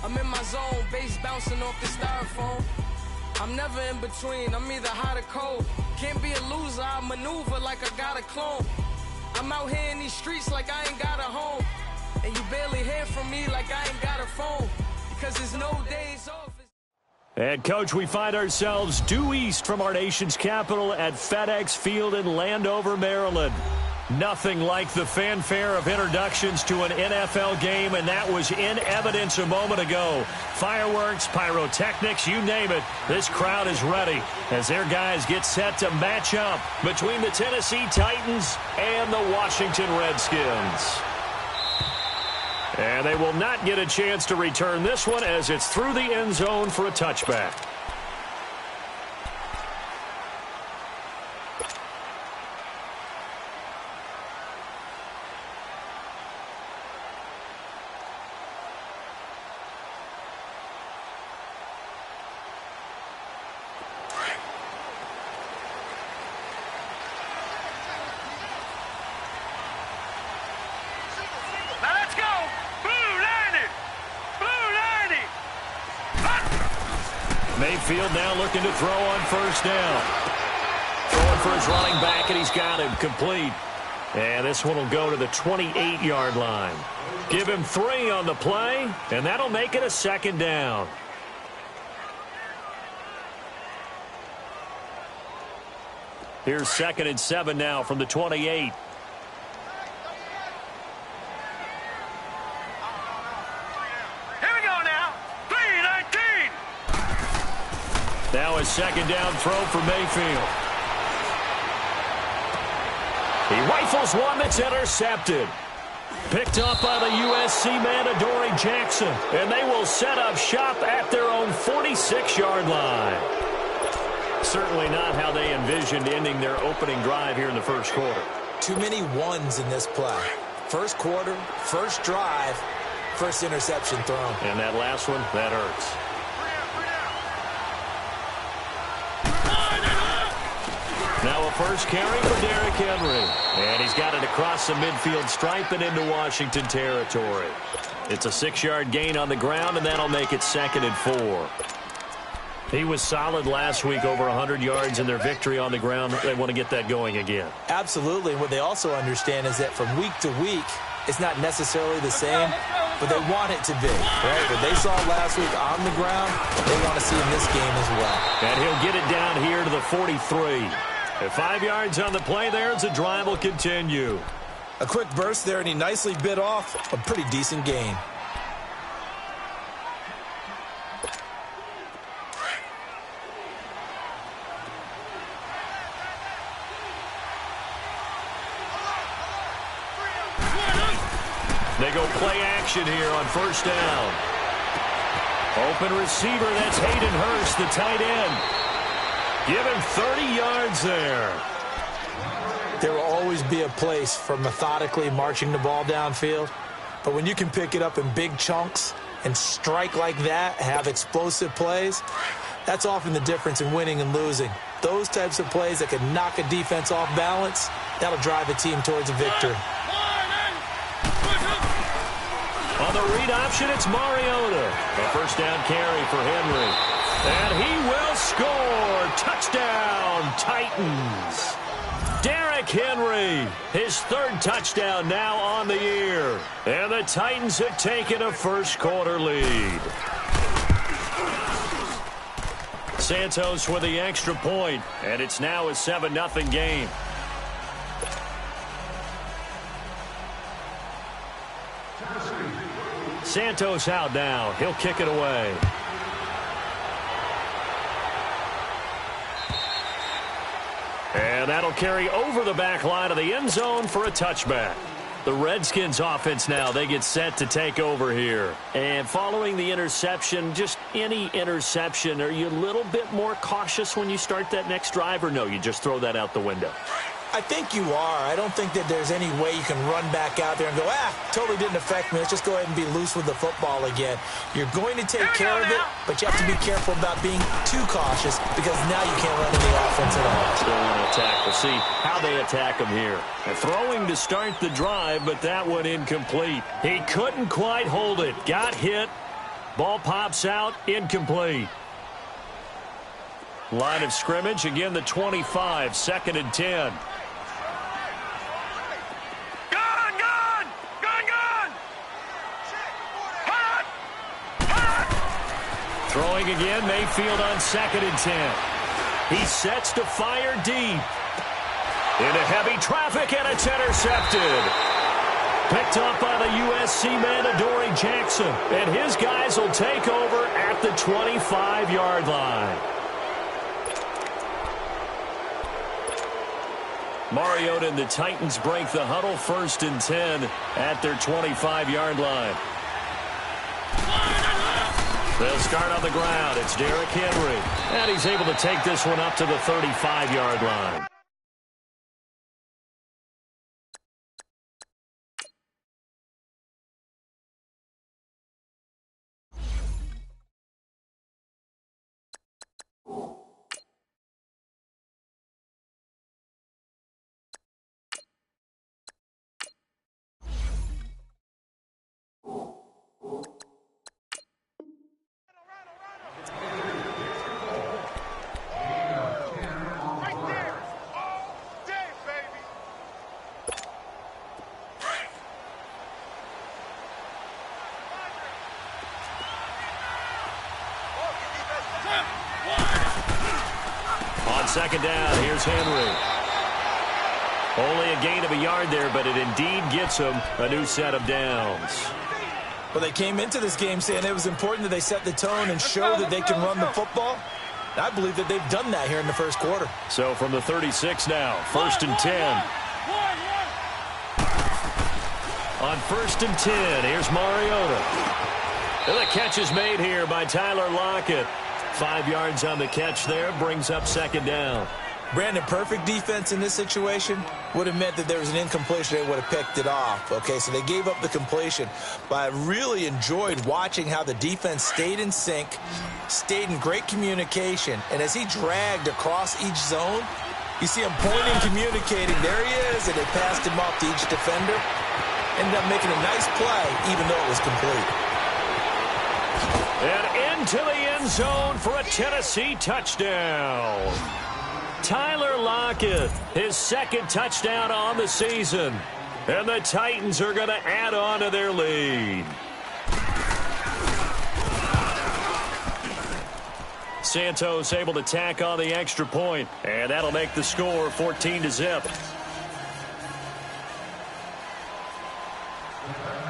I'm in my zone, bass bouncing off the styrofoam. I'm never in between, I'm either hot or cold. Can't be a loser, I maneuver like I got a clone. I'm out here in these streets like I ain't got a home. And you barely hear from me like I ain't got a phone. Because there's no days off. And, Coach, we find ourselves due east from our nation's capital at FedEx Field in Landover, Maryland. Nothing like the fanfare of introductions to an NFL game, and that was in evidence a moment ago. Fireworks, pyrotechnics, you name it. This crowd is ready as their guys get set to match up between the Tennessee Titans and the Washington Redskins. And they will not get a chance to return this one as it's through the end zone for a touchback. Mayfield now looking to throw on first down. Throwing for his running back, and he's got him complete. And this one will go to the 28-yard line. Give him 3 on the play, and that'll make it a second down. Here's 2nd and 7 now from the 28. Now a second down throw for Mayfield. He rifles one that's intercepted. Picked up by the USC man, Adoree Jackson. And they will set up shop at their own 46-yard line. Certainly not how they envisioned ending their opening drive here in the first quarter. Too many ones in this play. First quarter, first drive, first interception thrown. And that last one, that hurts. Now a first carry for Derrick Henry. And he's got it across the midfield stripe and into Washington territory. It's a 6-yard gain on the ground, and that'll make it 2nd and 4. He was solid last week, over 100 yards in their victory on the ground. They want to get that going again. Absolutely. What they also understand is that from week to week, it's not necessarily the same, but they want it to be, right? What they saw last week on the ground, they want to see in this game as well. And he'll get it down here to the 43. At 5 yards on the play there, the drive will continue. A quick burst there, and he nicely bit off a pretty decent gain. They go play action here on first down. Open receiver, that's Hayden Hurst, the tight end. Give him 30 yards there. There will always be a place for methodically marching the ball downfield. But when you can pick it up in big chunks and strike like that, have explosive plays, that's often the difference in winning and losing. Those types of plays that can knock a defense off balance, that'll drive a team towards a victory. On the read option, it's Mariota. A first down carry for Henry. And he will score. Touchdown, Titans. Derrick Henry, his 3rd touchdown now on the year. And the Titans have taken a first quarter lead. Santos with the extra point, and it's now a 7-0 game. Santos out now. He'll kick it away. And that'll carry over the back line of the end zone for a touchback. The Redskins offense now, they get set to take over here. And following the interception, just any interception, are you a little bit more cautious when you start that next drive, or no, you just throw that out the window? I think you are. I don't think that there's any way you can run back out there and go, totally didn't affect me. Let's just go ahead and be loose with the football again. You're going to take care of it, but you have to be careful about being too cautious because now you can't run any offense at all. Still want to attack. We'll see how they attack him here. They're throwing to start the drive, but that one incomplete. He couldn't quite hold it. Got hit. Ball pops out, incomplete. Line of scrimmage, again the 25, 2nd and 10. Throwing again, Mayfield on 2nd and 10. He sets to fire deep. Into heavy traffic, and it's intercepted. Picked up by the USC man, Adoree Jackson. And his guys will take over at the 25-yard line. Mariota and the Titans break the huddle, 1st and 10 at their 25-yard line. They'll start on the ground. It's Derrick Henry. And he's able to take this one up to the 35-yard line. On 2nd down, here's Henry. Only a gain of a yard there, but it indeed gets him a new set of downs. Well, they came into this game saying it was important that they set the tone and show that they can run the football. I believe that they've done that here in the first quarter. So from the 36 now, 1st and 10. On 1st and 10, here's Mariota. And the catch is made here by Tyler Lockett. 5 yards on the catch there, brings up 2nd down. Brandon, perfect defense in this situation would have meant that there was an incompletion. They would have picked it off. Okay, so they gave up the completion. But I really enjoyed watching how the defense stayed in sync, stayed in great communication. And as he dragged across each zone, you see him pointing, communicating. There he is, and they passed him off to each defender. Ended up making a nice play, even though it was complete. And into the end zone for a Tennessee touchdown. Tyler Lockett, his 2nd touchdown on the season. And the Titans are going to add on to their lead. Santos able to tack on the extra point, and that'll make the score 14-0.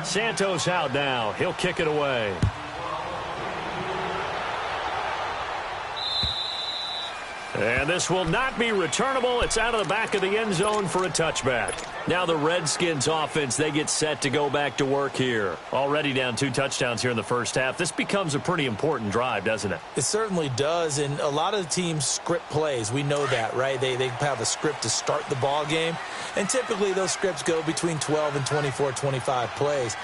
Santos out now. He'll kick it away. And this will not be returnable. It's out of the back of the end zone for a touchback. Now the Redskins offense, they get set to go back to work here. Already down 2 touchdowns here in the first half. This becomes a pretty important drive, doesn't it? It certainly does, and a lot of the teams script plays. We know that, right? They have a script to start the ball game, and typically those scripts go between 12 and 24, 25 plays.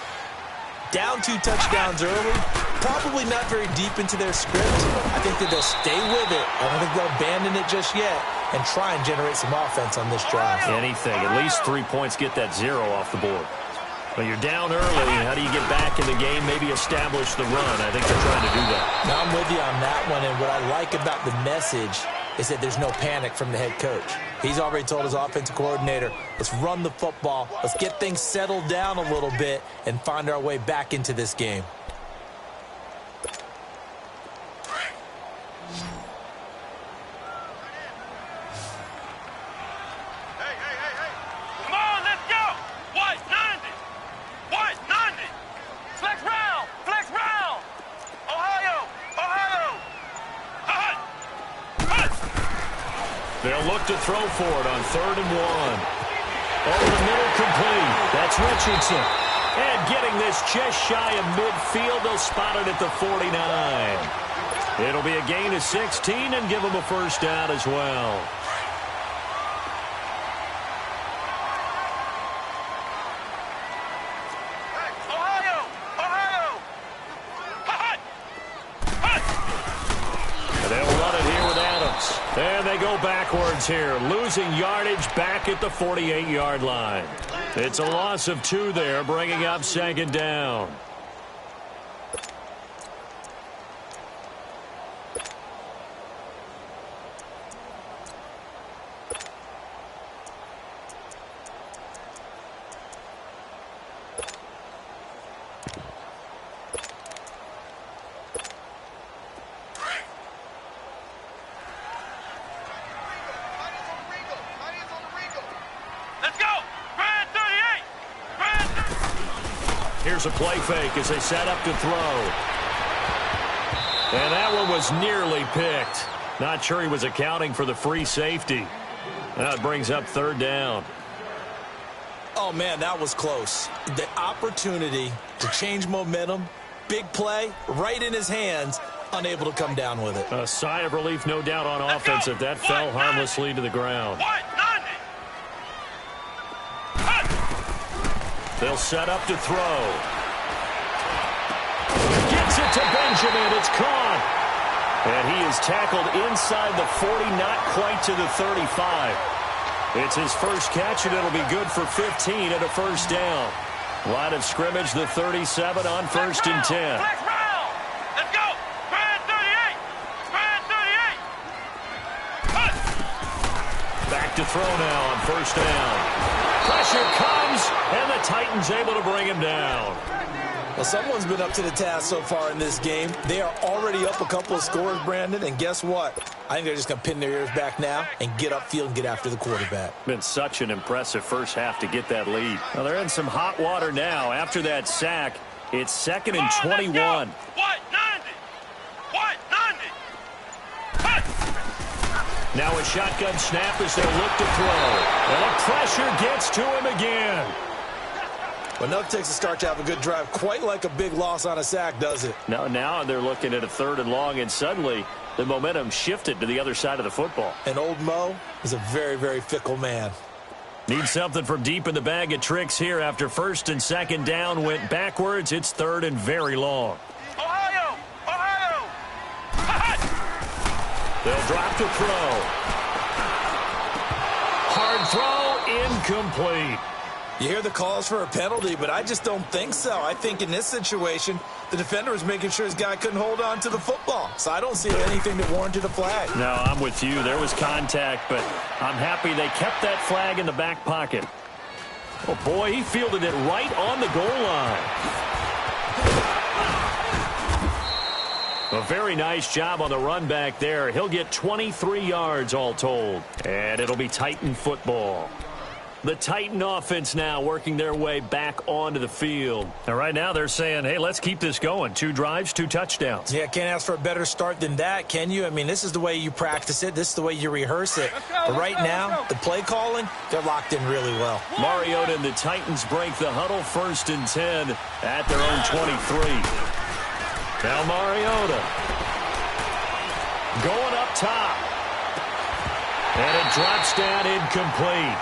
Down 2 touchdowns early, probably not very deep into their script. I think that they'll stay with it. I don't think they'll abandon it just yet and try and generate some offense on this drive. Anything. At least 3 points, get that 0 off the board. Well, you're down early. How do you get back in the game? Maybe establish the run. I think they're trying to do that. Now, I'm with you on that one, and what I like about the message is that there's no panic from the head coach. He's already told his offensive coordinator, let's run the football, let's get things settled down a little bit and find our way back into this game. They'll look to throw for it on 3rd and 1. Over the middle, complete. That's Richardson. And getting this just shy of midfield, they'll spot it at the 49. It'll be a gain of 16 and give them a first down as well. And they go backwards here, losing yardage back at the 48-yard line. It's a loss of 2 there, bringing up 2nd down. Here's a play fake as they set up to throw. And that one was nearly picked. Not sure he was accounting for the free safety. That brings up third down. Oh, man, that was close. The opportunity to change momentum, big play, right in his hands, unable to come down with it. A sigh of relief, no doubt, on offense if that fell harmlessly to the ground. They'll set up to throw. Gets it to Benjamin. It's caught. And he is tackled inside the 40, not quite to the 35. It's his first catch, and it'll be good for 15 and a first down. Line of scrimmage, the 37 on 1st and 10. Let's go. Spread 38. Spread 38. Back to throw now on 1st down. Pressure comes, and the Titans able to bring him down. Well, someone's been up to the task so far in this game. They are already up a couple of scores, Brandon, and guess what? I think they're just going to pin their ears back now and get upfield and get after the quarterback. Been such an impressive first half to get that lead. Well, they're in some hot water now. After that sack, it's 2nd and 21. What? 90. What? 90. Now a shotgun snap as they look to throw. And the pressure gets to him again. Well, enough takes a start to have a good drive. Quite like a big loss on a sack, does it? Now they're looking at a 3rd and long, and suddenly the momentum shifted to the other side of the football. And old Mo is a very, very fickle man. Need something from deep in the bag of tricks here after 1st and 2nd down went backwards. It's 3rd and very long. Ohio! Ohio! They'll drop to throw. Hard throw, incomplete. You hear the calls for a penalty, but I just don't think so. I think in this situation, the defender was making sure his guy couldn't hold on to the football. So I don't see anything that warranted a flag. No, I'm with you. There was contact, but I'm happy they kept that flag in the back pocket. Oh, boy, he fielded it right on the goal line. A very nice job on the run back there. He'll get 23 yards all told. And it'll be Titan football. The Titan offense now working their way back onto the field. And right now they're saying, hey, let's keep this going. 2 drives, 2 touchdowns. Yeah, can't ask for a better start than that, can you? I mean, this is the way you practice it. This is the way you rehearse it. But right now, the play calling, they're locked in really well. Mariota and the Titans break the huddle, 1st and 10 at their own 23. Now Mariota going up top. And it drops down incomplete.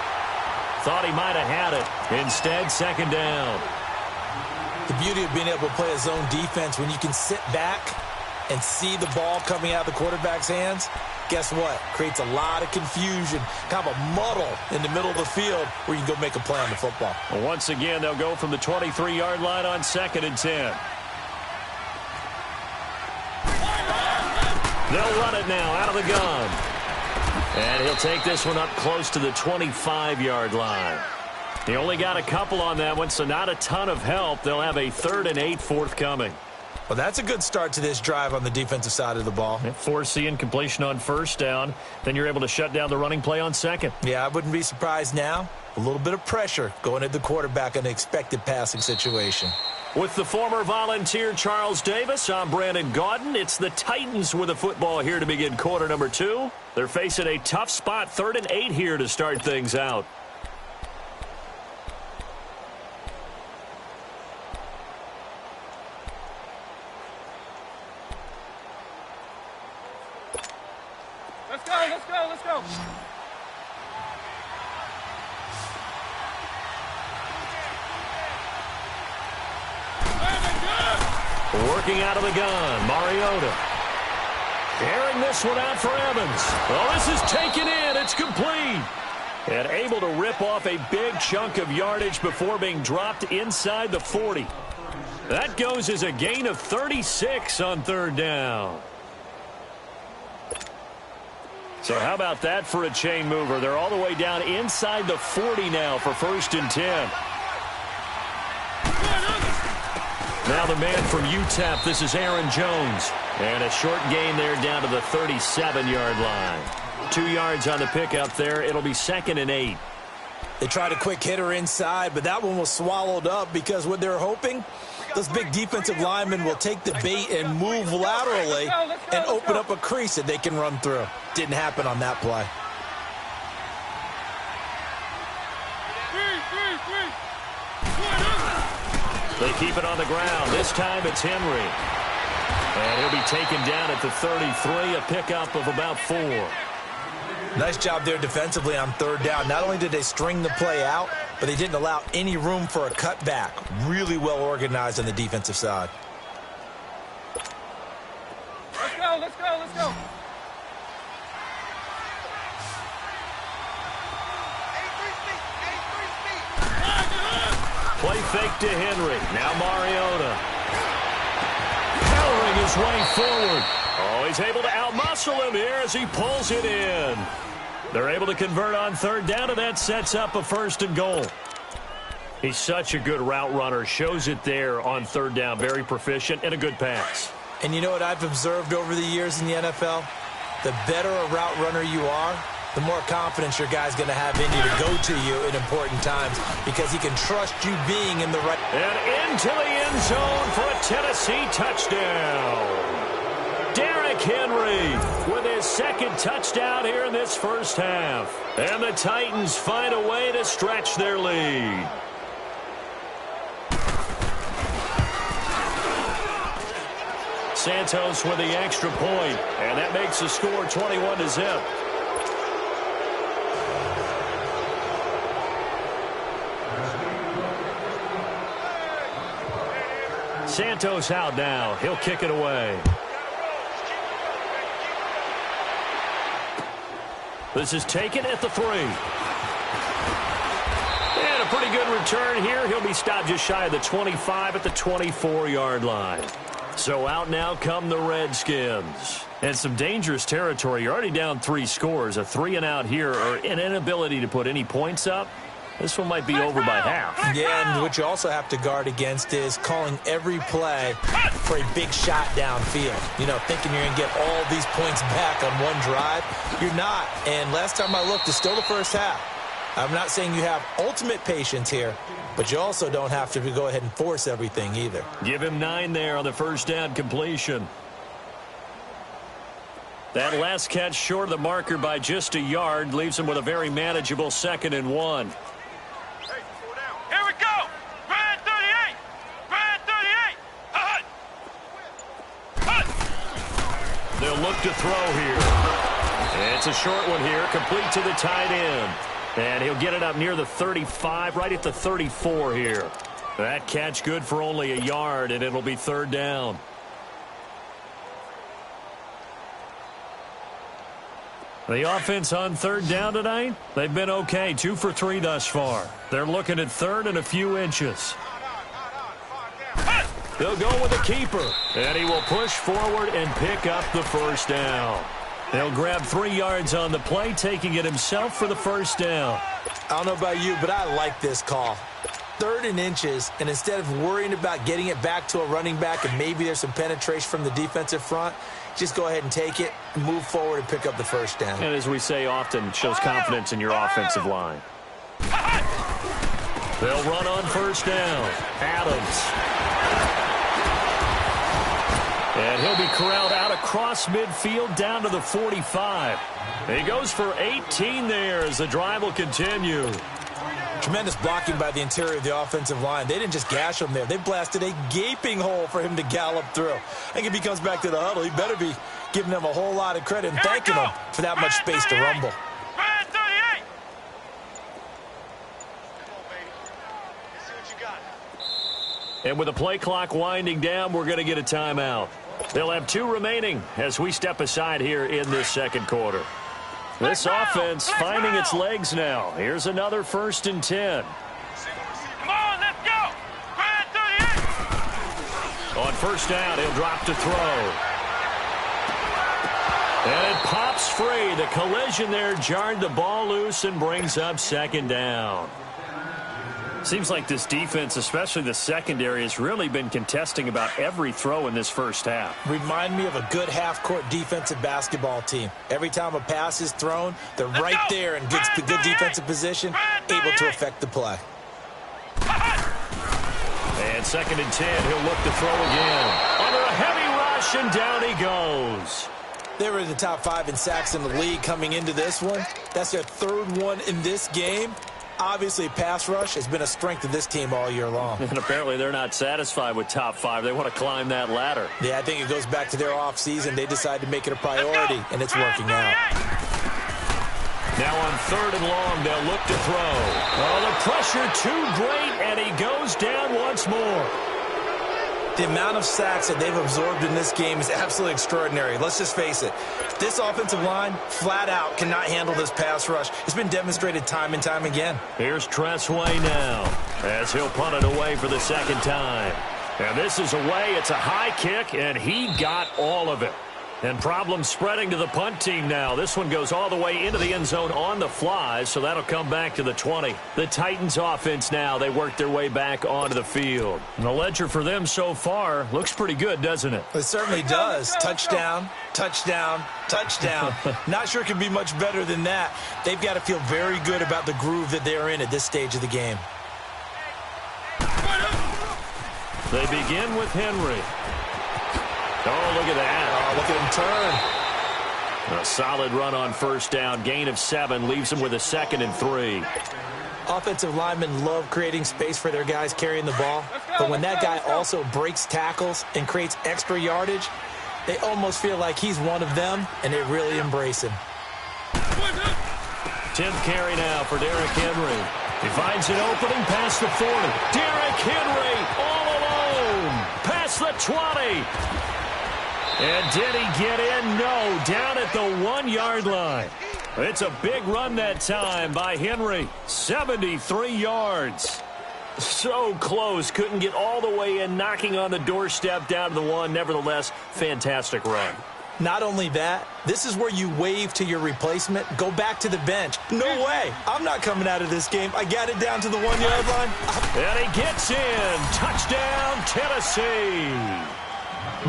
Thought he might have had it. Instead, 2nd down. The beauty of being able to play a zone defense, when you can sit back and see the ball coming out of the quarterback's hands, guess what? Creates a lot of confusion, kind of a muddle in the middle of the field where you can go make a play on the football. Well, once again, they'll go from the 23-yard line on 2nd and 10. They'll run it now out of the gun. And he'll take this one up close to the 25-yard line. He only got a couple on that one, so not a ton of help. They'll have a 3rd and 8 forthcoming. Well, that's a good start to this drive on the defensive side of the ball. Forcing completion on 1st down. Then you're able to shut down the running play on 2nd. Yeah, I wouldn't be surprised now. A little bit of pressure going at the quarterback in an expected passing situation. With the former Volunteer Charles Davis, I'm Brandon Gaudin. It's the Titans with the football here to begin quarter number 2. They're facing a tough spot, 3rd and 8 here to start things out. Let's go, let's go, let's go. Working out of the gun, Mariota. Airing this one out for Evans. Oh, this is taken in. It's complete. And able to rip off a big chunk of yardage before being dropped inside the 40. That goes as a gain of 36 on 3rd down. So how about that for a chain mover? They're all the way down inside the 40 now for 1st and 10. Now the man from UTEP, this is Aaron Jones. And a short gain there down to the 37-yard line. 2 yards on the pickup there. It'll be 2nd and 8. They tried a quick hitter inside, but that one was swallowed up because what they're hoping, those big defensive linemen will take the bait and move laterally and open up a crease that they can run through. Didn't happen on that play. They keep it on the ground. This time it's Henry. And he'll be taken down at the 33, a pickup of about 4. Nice job there defensively on third down. Not only did they string the play out, but they didn't allow any room for a cutback. Really well organized on the defensive side. Let's go, let's go, let's go. Play fake to Henry. Now Mariota. Powering his way forward. Oh, he's able to outmuscle him here as he pulls it in. They're able to convert on third down, and that sets up a 1st and goal. He's such a good route runner. Shows it there on third down. Very proficient and a good pass. And you know what I've observed over the years in the NFL? The better a route runner you are, the more confidence your guy's going to have in you to go to you in important times because he can trust you being in the right. And into the end zone for a Tennessee touchdown. Derrick Henry with his 2nd touchdown here in this first half. And the Titans find a way to stretch their lead. Santos with the extra point, and that makes the score 21-0. Santos out now. He'll kick it away. This is taken at the 3. And a pretty good return here. He'll be stopped just shy of the 25 at the 24-yard line. So out now come the Redskins. And some dangerous territory. You're already down 3 scores. A 3-and-out here or an inability to put any points up. This one might be over by half. Yeah, and what you also have to guard against is calling every play for a big shot downfield. You know, thinking you're going to get all these points back on one drive. You're not. And last time I looked, it's still the first half. I'm not saying you have ultimate patience here, but you also don't have to go ahead and force everything either. Give him 9 there on the first down completion. That last catch short of the marker by just a yard leaves him with a very manageable 2nd and 1. Here we go. Red 38. Red 38. Hut. Hut. They'll look to throw here. It's a short one here, complete to the tight end. And he'll get it up near the 35, right at the 34 here. That catch good for only a yard, and it'll be 3rd down. The offense on 3rd down tonight, they've been okay. 2 for 3 thus far. They're looking at 3rd and a few inches. They'll go with the keeper, and he will push forward and pick up the 1st down. They'll grab 3 yards on the play, taking it himself for the 1st down. I don't know about you, but I like this call. 3rd and inches, and instead of worrying about getting it back to a running back and maybe there's some penetration from the defensive front, just go ahead and take it, move forward, and pick up the 1st down. And as we say often, it shows confidence in your offensive line. They'll run on 1st down. Adams. And he'll be corralled out across midfield down to the 45. He goes for 18 there as the drive will continue. Tremendous blocking by the interior of the offensive line. They didn't just gash him there. They blasted a gaping hole for him to gallop through. I think if he comes back to the huddle, he better be giving them a whole lot of credit and thanking them for that much space to rumble. And with the play clock winding down, we're going to get a timeout. They'll have 2 remaining as we step aside here in this 2nd quarter. This offense finding its legs now. Here's another 1st and 10. Come on, let's go. Red 38. On 1st down, he'll drop to throw. And it pops free. The collision there jarred the ball loose and brings up 2nd down. Seems like this defense, especially the secondary, has really been contesting about every throw in this first half. Remind me of a good half-court defensive basketball team. Every time a pass is thrown, they're right there in good defensive position, able to affect the play. And 2nd and 10, he'll look to throw again. Under a heavy rush, and down he goes. They were in the top 5 in sacks in the league coming into this one. That's their 3rd one in this game. Obviously, pass rush has been a strength of this team all year long. And apparently they're not satisfied with top 5. They want to climb that ladder. Yeah, I think it goes back to their offseason. They decided to make it a priority, and it's working out. Now on 3rd and long, they'll look to throw. Oh, the pressure too great, and he goes down once more. The amount of sacks that they've absorbed in this game is absolutely extraordinary. Let's just face it. This offensive line, flat out, cannot handle this pass rush. It's been demonstrated time and time again. Here's Tressway now as he'll punt it away for the 2nd time. And this is away. It's a high kick, and he got all of it. And problems spreading to the punt team now. This one goes all the way into the end zone on the fly, so that'll come back to the 20. The Titans offense now, they work their way back onto the field. And the ledger for them so far looks pretty good, doesn't it? It certainly does. Touchdown, touchdown, touchdown. Not sure it can be much better than that. They've got to feel very good about the groove that they're in at this stage of the game. They begin with Henry. Oh, look at that. Oh, look at him turn. A solid run on 1st down. Gain of 7 leaves him with a 2nd and 3. Offensive linemen love creating space for their guys carrying the ball. But when that guy also breaks tackles and creates extra yardage, they almost feel like he's one of them, and they really embrace him. 10th carry now for Derrick Henry. He finds an opening past the 40. Derrick Henry all alone past the 20. And did he get in? No, down at the 1-yard line. It's a big run that time by Henry. 73 yards. So close. Couldn't get all the way in, knocking on the doorstep down to the 1. Nevertheless, fantastic run. Not only that, this is where you wave to your replacement, go back to the bench. No way. I'm not coming out of this game. I got it down to the 1-yard line. And he gets in. Touchdown, Tennessee.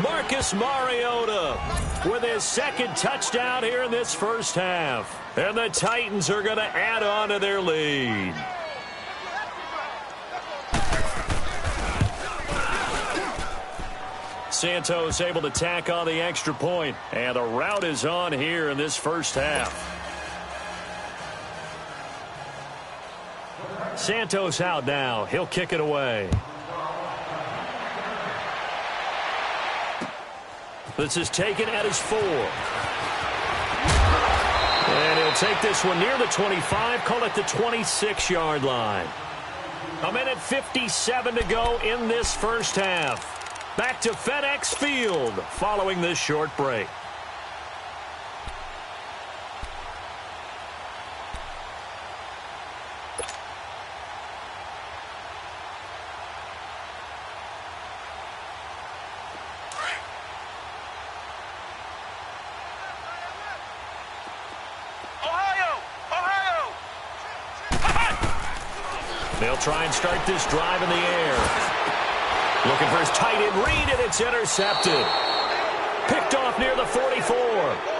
Marcus Mariota with his 2nd touchdown here in this first half. And the Titans are going to add on to their lead. Santos able to tack on the extra point. And the route is on here in this first half. Santos out now. He'll kick it away. This is taken at his 4. And he'll take this one near the 25, call it the 26-yard line. 1:57 to go in this first half. Back to FedEx Field following this short break. They'll try and start this drive in the air. Looking for his tight end read, and it's intercepted. Picked off near the 44.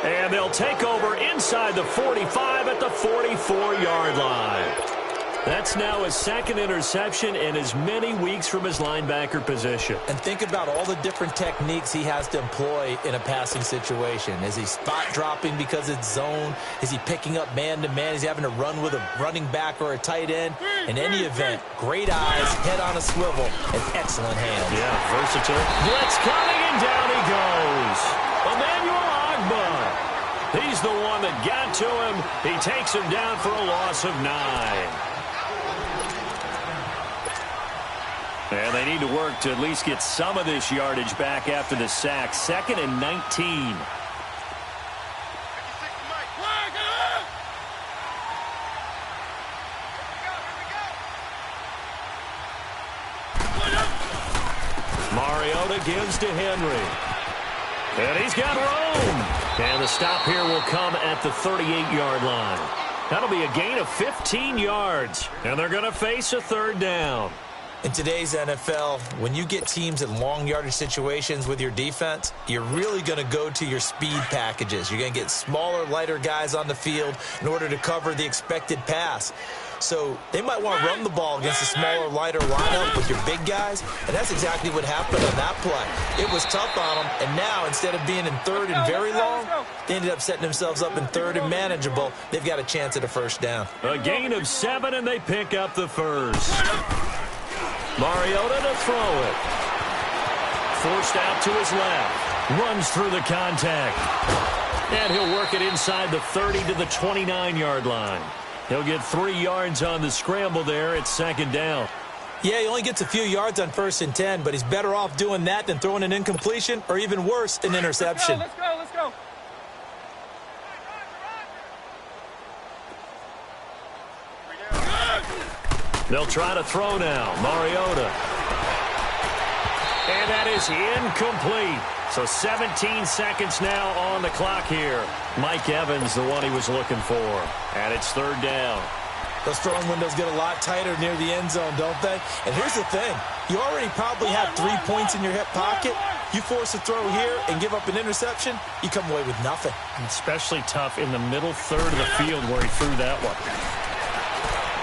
And they'll take over inside the 45 at the 44-yard line. That's now his 2nd interception in as many weeks from his linebacker position. And think about all the different techniques he has to employ in a passing situation. Is he spot dropping because it's zone? Is he picking up man-to-man? Is he having to run with a running back or a tight end? In any event, great eyes, head on a swivel, and excellent hands. Yeah, versatile. Blitz coming, and down he goes. Emmanuel Agba. He's the one that got to him. He takes him down for a loss of 9. And they need to work to at least get some of this yardage back after the sack. 2nd and 19. Mariota gives to Henry. And he's got room. And the stop here will come at the 38-yard line. That'll be a gain of 15 yards, and they're going to face a third down. In today's NFL, when you get teams in long yardage situations with your defense, you're really going to go to your speed packages. You're going to get smaller, lighter guys on the field in order to cover the expected pass. So they might want to run the ball against a smaller, lighter lineup with your big guys, and that's exactly what happened on that play. It was tough on them, and now instead of being in third and very long, they ended up setting themselves up in third and manageable. They've got a chance at a first down. A gain of 7, and they pick up the first. Mariota to throw it. Forced out to his left. Runs through the contact. And he'll work it inside the 30 to the 29-yard line. He'll get 3 yards on the scramble there. It's second down. Yeah, he only gets a few yards on 1st and 10, but he's better off doing that than throwing an incompletion or even worse, an interception. Let's go, let's go. They'll try to throw now. Mariota. And that is incomplete. So 17 seconds now on the clock here. Mike Evans, the one he was looking for. And it's third down. Those throwing windows get a lot tighter near the end zone, don't they? And here's the thing. You already probably have 3 points in your hip pocket. You force a throw here and give up an interception, you come away with nothing. Especially tough in the middle third of the field where he threw that one.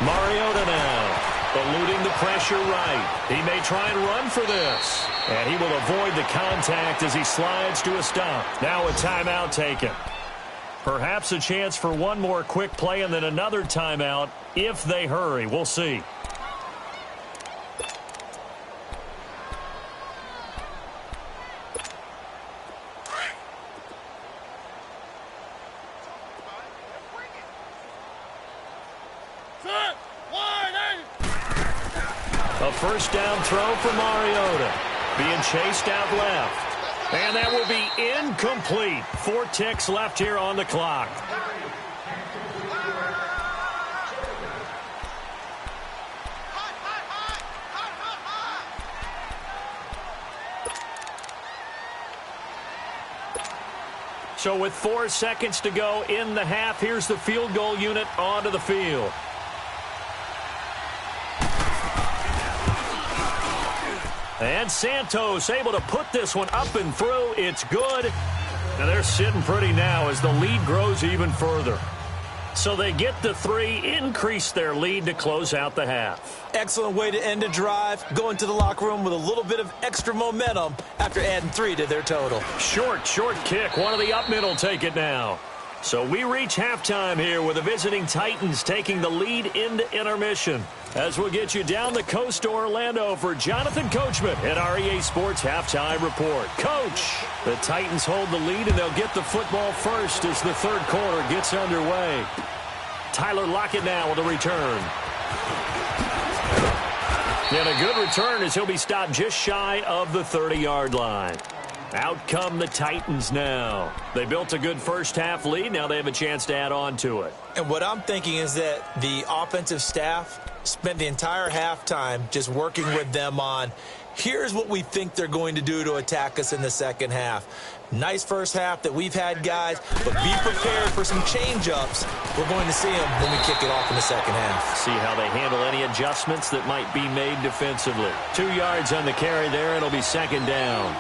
Mariota now, eluding the pressure right. He may try and run for this. And he will avoid the contact as he slides to a stop. Now a timeout taken. Perhaps a chance for one more quick play and then another timeout if they hurry. We'll see. A first down throw for Mariota. Being chased out left. And that will be incomplete. 4 ticks left here on the clock. So with 4 seconds to go in the half, here's the field goal unit onto the field. And Santos able to put this one up and through. It's good. And they're sitting pretty now as the lead grows even further. So they get the 3, increase their lead to close out the half. Excellent way to end a drive. Go into the locker room with a little bit of extra momentum after adding 3 to their total. Short kick. One of the up mid will take it now. So we reach halftime here with the visiting Titans taking the lead into intermission. As we'll get you down the coast to Orlando for Jonathan Coachman at our EA Sports Halftime Report. Coach, the Titans hold the lead, and they'll get the football first as the third quarter gets underway. Tyler Lockett now with a return. And a good return as he'll be stopped just shy of the 30-yard line. Out come the Titans now. They built a good first-half lead. Now they have a chance to add on to it. And what I'm thinking is that the offensive staff spent the entire halftime just working with them on, here's what we think they're going to do to attack us in the second half. Nice first half that we've had, guys, but be prepared for some change-ups. We're going to see them when we kick it off in the second half. See how they handle any adjustments that might be made defensively. 2 yards on the carry there. It'll be second down.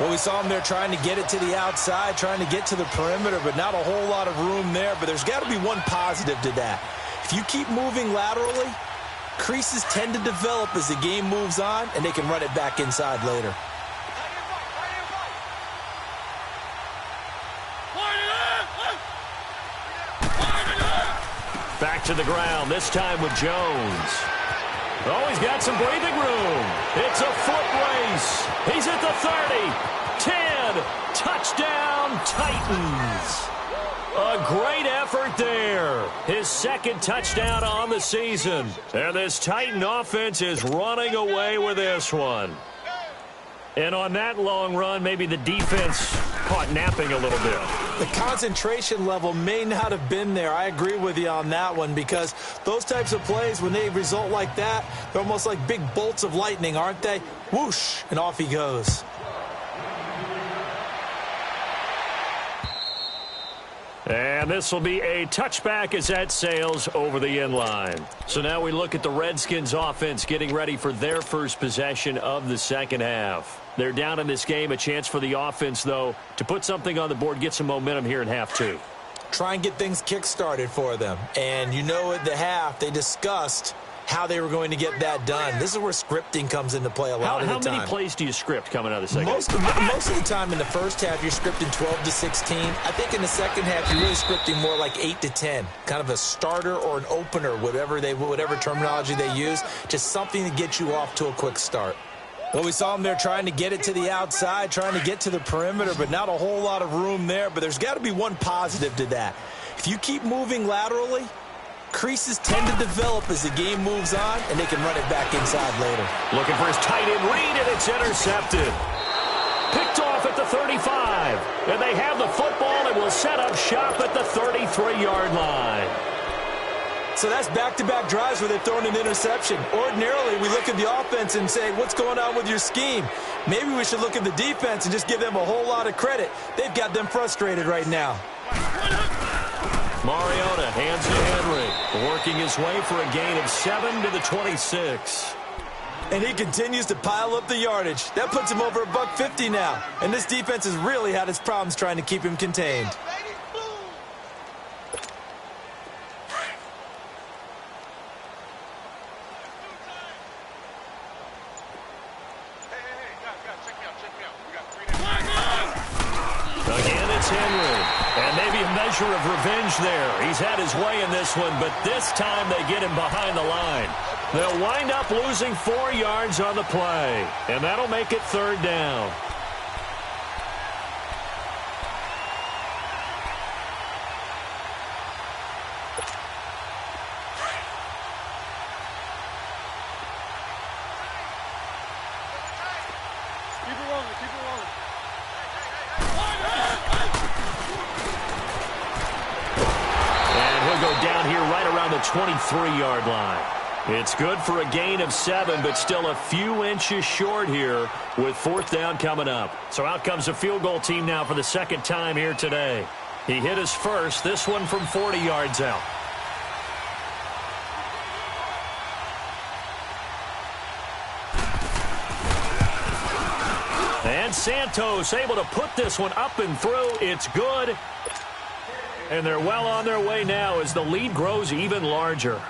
Well, we saw them there trying to get it to the outside, trying to get to the perimeter, but not a whole lot of room there. But there's got to be one positive to that. If you keep moving laterally, creases tend to develop as the game moves on, and they can run it back inside later. Back to the ground, this time with Jones. Oh, he's got some breathing room. It's a foot race. He's at the 30, 10, touchdown Titans. A great effort there. His second touchdown on the season. And this Titan offense is running away with this one. And on that long run, maybe the defense caught napping a little bit. The concentration level may not have been there. I agree with you on that one, because those types of plays, when they result like that, they're almost like big bolts of lightning, aren't they? Whoosh, and off he goes. And this will be a touchback as that sails over the end line. So now we look at the Redskins offense getting ready for their first possession of the second half. They're down in this game. A chance for the offense, though, to put something on the board, get some momentum here in half two. Try and get things kick-started for them. And you know at the half, they discussed how they were going to get that done. This is where scripting comes into play a lot of the time. How many plays do you script coming out of the second half? Most of the time in the first half, you're scripting 12 to 16. I think in the second half, you're really scripting more like 8 to 10. Kind of a starter or an opener, whatever terminology they use. Just something to get you off to a quick start. Well, we saw them there trying to get it to the outside, trying to get to the perimeter, but not a whole lot of room there. But there's got to be one positive to that. If you keep moving laterally, creases tend to develop as the game moves on, and they can run it back inside later. Looking for his tight end read, and it's intercepted. Picked off at the 35. And they have the football and will set up shop at the 33-yard line. So that's back-to-back drives where they've thrown an interception. Ordinarily, we look at the offense and say, what's going on with your scheme? Maybe we should look at the defense and just give them a whole lot of credit. They've got them frustrated right now. Mariota hands to Henry, working his way for a gain of 7 to the 26. And he continues to pile up the yardage. That puts him over $150 now. And this defense has really had its problems trying to keep him contained. Again, it's Henry. And maybe a measure of revenge there. He's had his way in this one, but this time they get him behind the line. They'll wind up losing 4 yards on the play, and that'll make it third down. Down here right around the 23-yard line. It's good for a gain of 7, but still a few inches short here with fourth down coming up. So out comes a field goal team now for the second time here today. He hit his first, this one from 40 yards out. And Santos able to put this one up and through. It's good. And they're well on their way now as the lead grows even larger.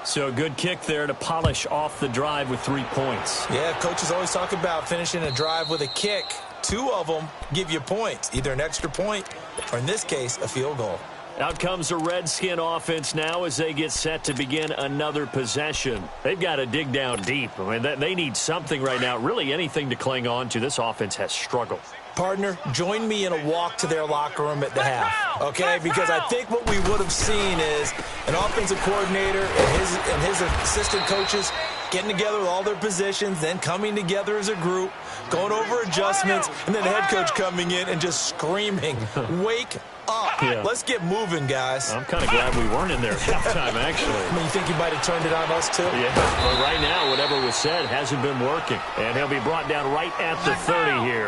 So a good kick there to polish off the drive with 3 points. Yeah, coaches always talk about finishing a drive with a kick. 2 of them give you points, either an extra point or, in this case, a field goal. Out comes the Redskin offense now as they get set to begin another possession. They've got to dig down deep. I mean, they need something right now, really anything to cling on to. This offense has struggled. Partner, join me in a walk to their locker room at the half, okay? Because I think what we would have seen is an offensive coordinator and his assistant coaches getting together with all their positions, then coming together as a group, going over adjustments, and then the head coach coming in and just screaming, wake up. Yeah. Let's get moving, guys. I'm kind of glad we weren't in there at halftime, actually. I mean, you think you might have turned it on us, too? Yeah, but right now, whatever was said hasn't been working. And he'll be brought down right at the 30 here.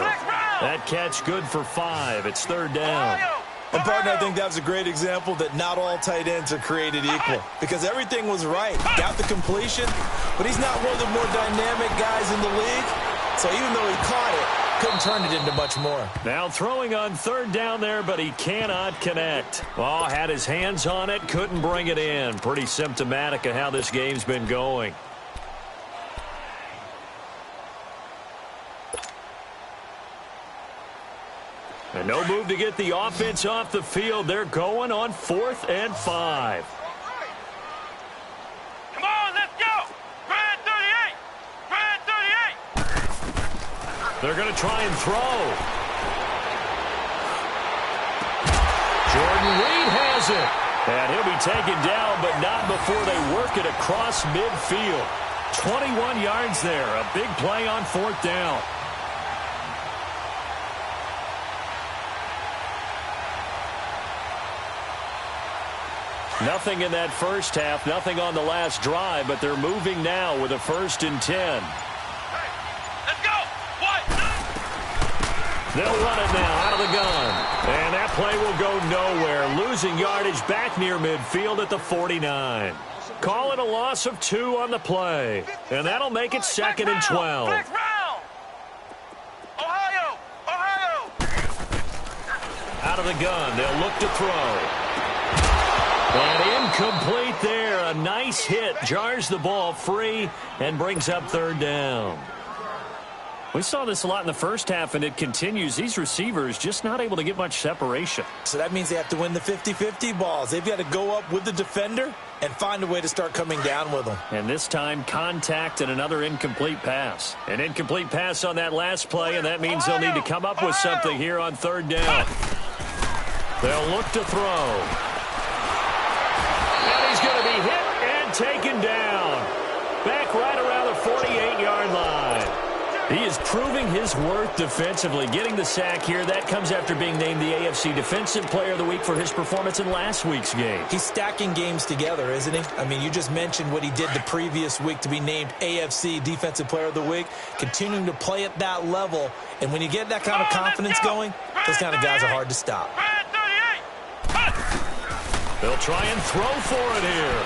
That catch good for 5. It's third down. And, partner, I think that was a great example that not all tight ends are created equal. Because everything was right. Got the completion, but he's not one of the more dynamic guys in the league. So even though he caught it, couldn't turn it into much more. Now throwing on third down there, but he cannot connect. Oh, had his hands on it, couldn't bring it in. Pretty symptomatic of how this game's been going. And no move to get the offense off the field. They're going on 4th and 5. Come on, let's go! Red 38! Red 38! They're going to try and throw. Jordan Reed has it. And he'll be taken down, but not before they work it across midfield. 21 yards there. A big play on 4th down. Nothing in that first half, nothing on the last drive, but they're moving now with a 1st and 10. Hey, let's go! What? They'll run it now out of the gun. And that play will go nowhere, losing yardage back near midfield at the 49. Call it a loss of 2 on the play. And that'll make it 2nd and 12. Ohio! Ohio! Out of the gun, they'll look to throw. And incomplete there. A nice hit. Jars the ball free and brings up 3rd down. We saw this a lot in the first half, and it continues. These receivers just not able to get much separation. So that means they have to win the 50-50 balls. They've got to go up with the defender and find a way to start coming down with them. And this time, contact and another incomplete pass. An incomplete pass on that last play, and that means they'll need to come up with something here on 3rd down. They'll look to throw. And he's going to be hit and taken down. Back right around the 48-yard line. He is proving his worth defensively, getting the sack here. That comes after being named the AFC Defensive Player of the Week for his performance in last week's game. He's stacking games together, isn't he? I mean, you just mentioned what he did the previous week to be named AFC Defensive Player of the Week, continuing to play at that level. And when you get that kind of confidence going, those kind of guys are hard to stop. They'll try and throw for it here.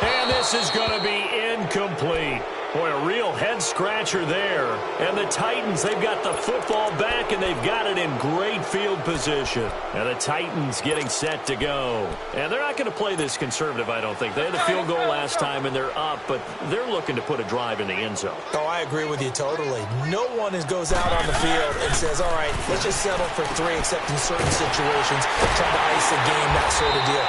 And this is going to be incomplete. Boy, a real head-scratcher there. And the Titans, they've got the football back, and they've got it in great field position. And the Titans getting set to go. And they're not going to play this conservative, I don't think. They had the field goal last time, and they're up, but they're looking to put a drive in the end zone. Oh, I agree with you totally. No one goes out on the field and says, all right, let's just settle for 3, except in certain situations, trying to ice a game, that sort of deal.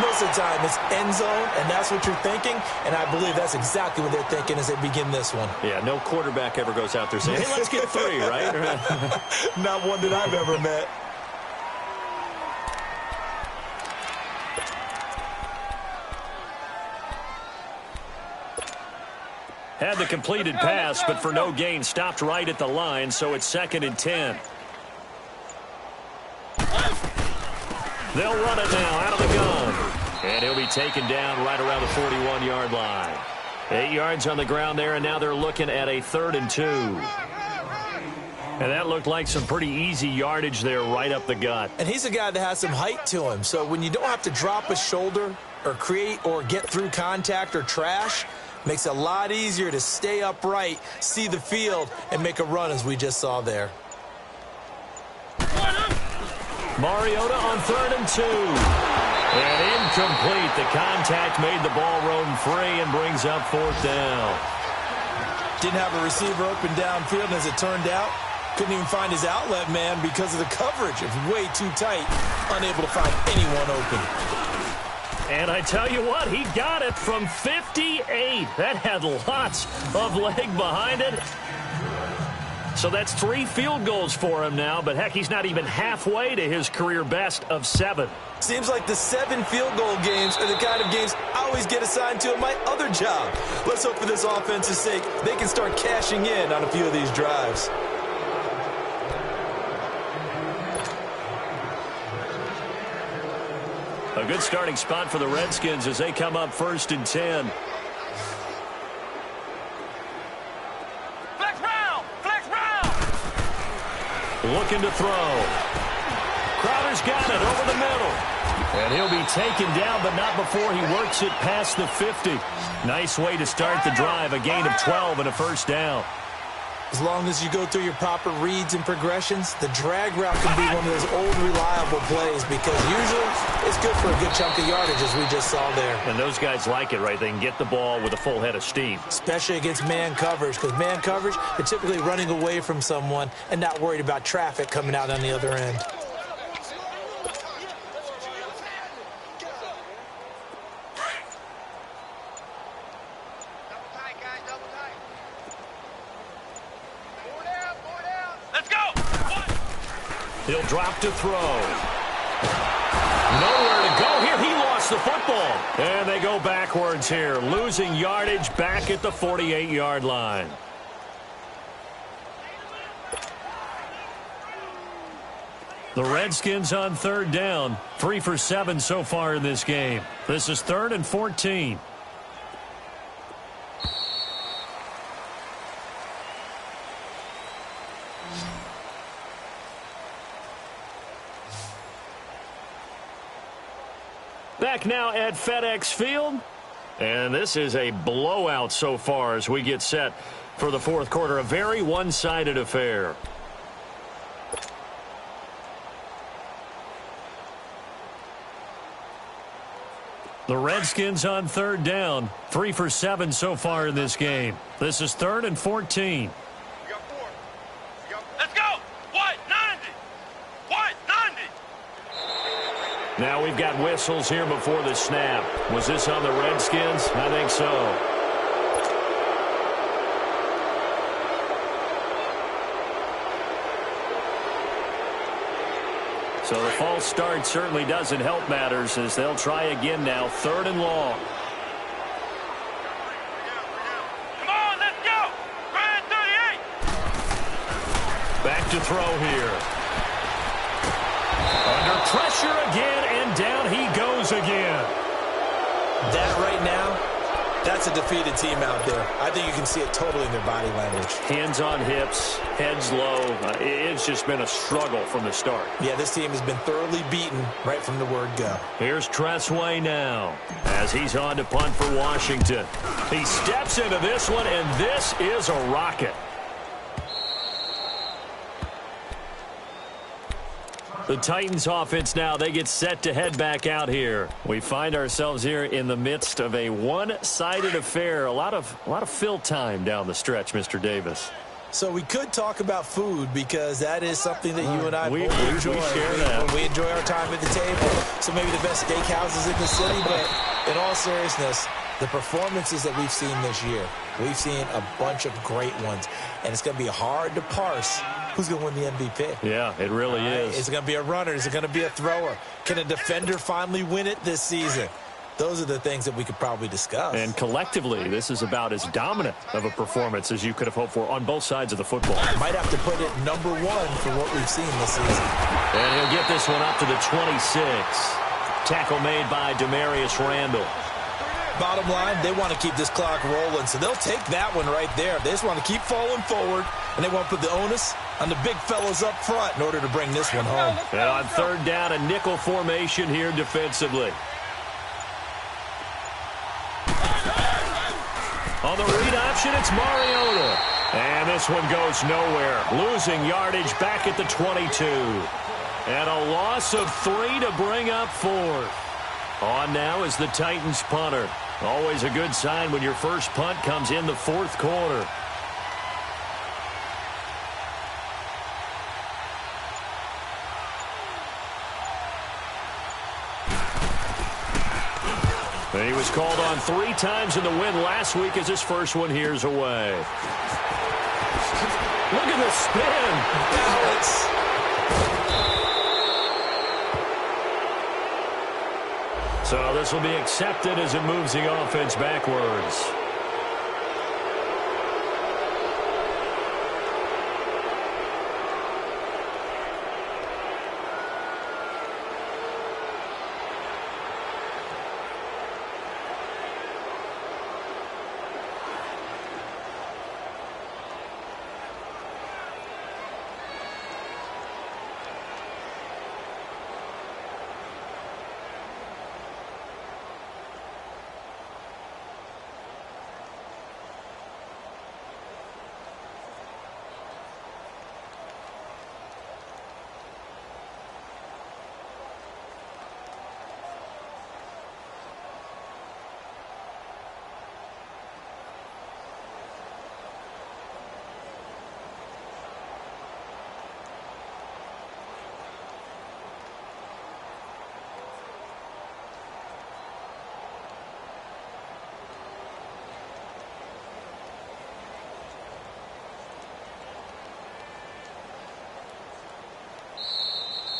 Most of the time, it's end zone, and that's what you're thinking, and I believe that's exactly what they're thinking as they begin this one. Yeah, no quarterback ever goes out there saying, hey, let's get 3, right? Not one that I've ever met. Had the completed pass, but for no gain, stopped right at the line, so it's 2nd and 10. They'll run it now out of the gun. And he'll be taken down right around the 41-yard line. 8 yards on the ground there, and now they're looking at a 3rd and 2. And that looked like some pretty easy yardage there right up the gut. And he's a guy that has some height to him. So when you don't have to drop a shoulder or create or get through contact or trash, makes it a lot easier to stay upright, see the field, and make a run as we just saw there. Mariota on 3rd and 2. And incomplete. The contact made the ball roam free and brings up 4th down. Didn't have a receiver open downfield, and as it turned out, couldn't even find his outlet man because of the coverage. It's way too tight, unable to find anyone open. And I tell you what, he got it from 58. That had lots of leg behind it. So that's 3 field goals for him now, but heck, he's not even halfway to his career best of 7. Seems like the 7 field goal games are the kind of games I always get assigned to at my other job. Let's hope for this offense's sake they can start cashing in on a few of these drives. A good starting spot for the Redskins as they come up 1st and 10. Looking to throw. Crowder's got it over the middle. And he'll be taken down, but not before he works it past the 50. Nice way to start the drive. A gain of 12 and a 1st down. As long as you go through your proper reads and progressions, the drag route can be one of those old reliable plays because usually it's good for a good chunk of yardage as we just saw there. And those guys like it, right? They can get the ball with a full head of steam. Especially against man coverage, because man coverage, they're typically running away from someone and not worried about traffic coming out on the other end. He'll drop to throw. Nowhere to go here. He lost the football. And they go backwards here, losing yardage back at the 48-yard line. The Redskins on 3rd down. 3 for 7 so far in this game. This is 3rd and 14. Back now at FedEx Field. And this is a blowout so far as we get set for the fourth quarter. A very one-sided affair. The Redskins on third down. 3 for 7 so far in this game. This is 3rd and 14. Let's go! What? 90! What? 90! Now we've got whistles here before the snap. Was this on the Redskins? I think so. So the false start certainly doesn't help matters as they'll try again now. 3rd and long. Come on, let's go! Grand 38! Back to throw here. Under pressure again, and down he goes again. That right now, that's a defeated team out there. I think you can see it totally in their body language. Hands on hips, heads low. It's just been a struggle from the start. Yeah, this team has been thoroughly beaten right from the word go. Here's Tressway now as he's on to punt for Washington. He steps into this one, and this is a rocket. The Titans offense now, they get set to head back out here. We find ourselves here in the midst of a one-sided affair. A lot of fill time down the stretch, Mr. Davis. So we could talk about food because that is something that you and I we enjoy. We share that. We enjoy our time at the table. So maybe the best steakhouses in the city, but in all seriousness, the performances that we've seen this year, we've seen a bunch of great ones, and it's going to be hard to parse who's going to win the MVP. Yeah, it really is. Is it going to be a runner? Is it going to be a thrower? Can a defender finally win it this season? Those are the things that we could probably discuss. And collectively, this is about as dominant of a performance as you could have hoped for on both sides of the football. Might have to put it #1 for what we've seen this season. And he'll get this one up to the 26. Tackle made by Demarius Randall. Bottom line, they want to keep this clock rolling, so they'll take that one right there. They just want to keep falling forward, and they want to put the onus on the big fellas up front in order to bring this one home. And on third down, a nickel formation here defensively. On the read option, it's Mariota. And this one goes nowhere. Losing yardage back at the 22. And a loss of 3 to bring up 4. On now is the Titans punter. Always a good sign when your first punt comes in the fourth quarter. And he was called on 3 times in the win last week as his first one here's away. Look at the spin. Balance. So this will be accepted as it moves the offense backwards.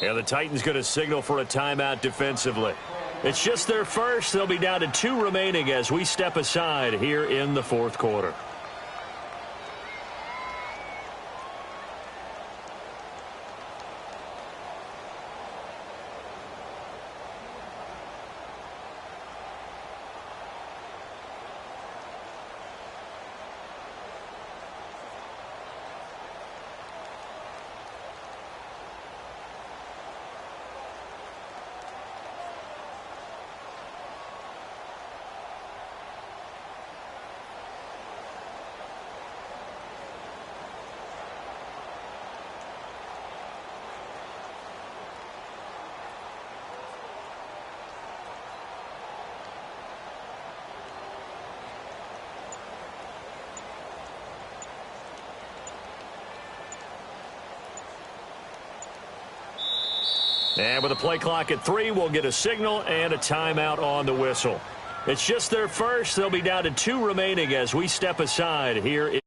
Yeah, the Titans going to signal for a timeout defensively. It's just their first. They'll be down to 2 remaining as we step aside here in the fourth quarter. And with a play clock at 3, we'll get a signal and a timeout on the whistle. It's just their first. They'll be down to 2 remaining as we step aside here.